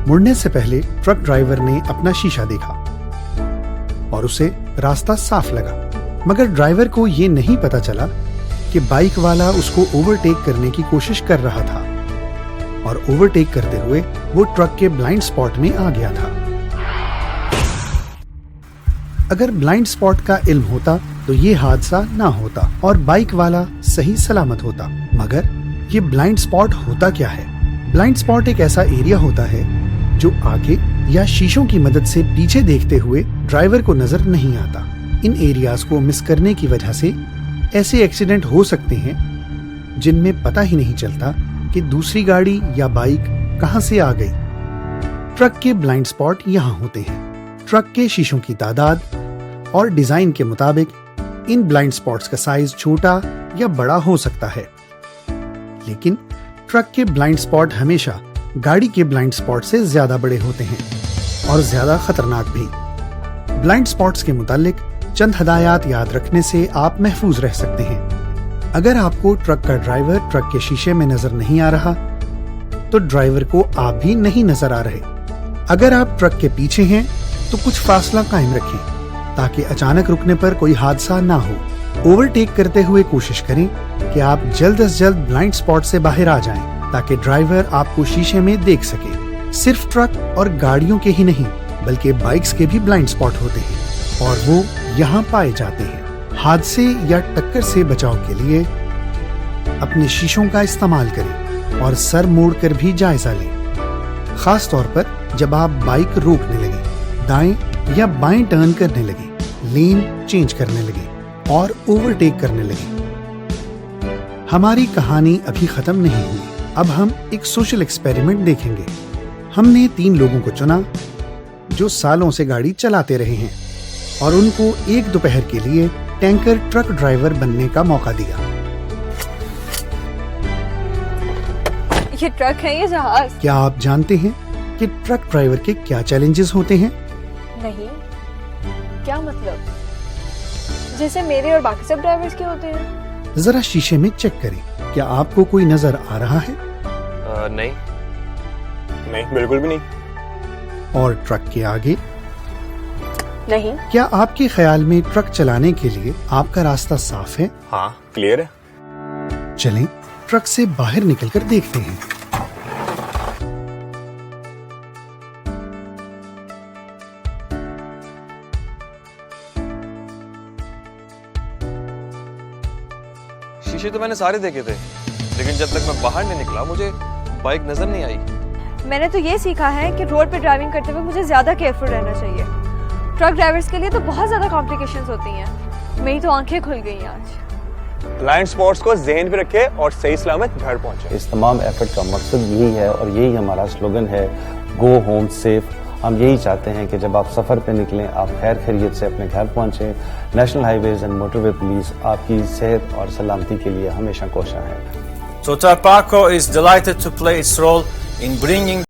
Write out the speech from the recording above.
मुड़ने से पहले ट्रक ड्राइवर ने अपना शीशा देखा और उसे रास्ता साफ लगा, मगर ड्राइवर को ये नहीं पता चला कि बाइक वाला उसको ओवरटेक करने की कोशिश कर रहा था और ओवरटेक करते हुए वो ट्रक के ब्लाइंड स्पॉट में आ गया था। अगर ब्लाइंड स्पॉट का इल्म होता तो ये हादसा ना होता और बाइक वाला सही सलामत होता। मगर ये ब्लाइंड स्पॉट होता क्या है? ब्लाइंड स्पॉट एक ऐसा एरिया होता है जो आगे या शीशों की मदद से पीछे देखते हुए ड्राइवर को नजर नहीं आता। इन एरियाज को मिस करने की वजह से ऐसे एक्सीडेंट हो सकते हैं जिनमें पता ही नहीं चलता कि दूसरी गाड़ी या बाइक कहां से आ गई। ट्रक के ब्लाइंड स्पॉट यहाँ होते हैं। ट्रक के शीशों की तादाद और डिजाइन के मुताबिक इन ब्लाइंड स्पॉट्स का साइज छोटा या बड़ा हो सकता है, लेकिन ट्रक के ब्लाइंड स्पॉट हमेशा गाड़ी के ब्लाइंड स्पॉट से ज्यादा बड़े होते हैं और ज्यादा खतरनाक भी। ब्लाइंड स्पॉट्स के मुतालिक चंद हदायत याद रखने से आप महफूज रह सकते हैं। अगर आपको ट्रक का ड्राइवर ट्रक के शीशे में नजर नहीं आ रहा तो ड्राइवर को आप भी नहीं नजर आ रहे। अगर आप ट्रक के पीछे हैं तो कुछ फासला कायम रखें ताकि अचानक रुकने पर कोई हादसा ना हो। ओवरटेक करते हुए कोशिश करें कि आप जल्द से जल्द ब्लाइंड स्पॉट से बाहर आ जाएं ताकि ड्राइवर आपको शीशे में देख सके। सिर्फ ट्रक और गाड़ियों के ही नहीं बल्कि बाइक्स के भी ब्लाइंड स्पॉट होते हैं और वो यहाँ पाए जाते हैं। हादसे या टक्कर से बचाव के लिए अपने शीशों का इस्तेमाल करें और सर मोड़ कर भी जायजा लें, खास तौर पर जब आप बाइक रोकने लगे, दाएं या बाएं टर्न करने लगे, लेन चेंज करने लगे और ओवरटेक करने लगे। हमारी कहानी अभी खत्म नहीं हुई। अब हम एक सोशल एक्सपेरिमेंट देखेंगे। हमने 3 लोगों को चुना जो सालों से गाड़ी चलाते रहे हैं और उनको एक दोपहर के लिए टैंकर ट्रक ड्राइवर बनने का मौका दिया। ये ट्रक है, ये जहाज। क्या आप जानते हैं कि ट्रक ड्राइवर के क्या चैलेंजेस होते हैं? नहीं, क्या मतलब? जैसे मेरे और बाकी सब ड्राइवर्स के होते हैं। जरा शीशे में चेक करें, क्या आपको कोई नजर आ रहा है? नहीं, बिल्कुल भी नहीं। और ट्रक के आगे? नहीं। क्या आपके ख्याल में ट्रक चलाने के लिए आपका रास्ता साफ है? हाँ, क्लियर है। चलें ट्रक से बाहर निकलकर देखते हैं। शीशे तो मैंने सारे देखे थे, लेकिन जब तक मैं बाहर नहीं निकला मुझे बाइक नजर नहीं आई। मैंने तो ये सीखा है कि रोड पे ड्राइविंग करते हुए मुझे ज्यादा केयरफुल रहना चाहिए। ट्रक ड्राइवर्स के लिए तो बहुत ज्यादा कॉम्प्लिकेशंस होती हैं। मेरी तो आंखें खुल गई आज। ब्लाइंड स्पॉट्स को ज़हन पे रखे और सही सलामत घर पहुंचे। इस तमाम एफर्ट का मकसद यही है और यही हमारा स्लोगन है, गो होम सेफ। हम यही चाहते हैं कि जब आप सफ़र पे निकलें आप खैर खैरियत से अपने घर पहुंचें। National highways and motorway police आपकी सेहत और सलामती के लिए हमेशा कोशा है। So Tarpaco is delighted to play its role in bringing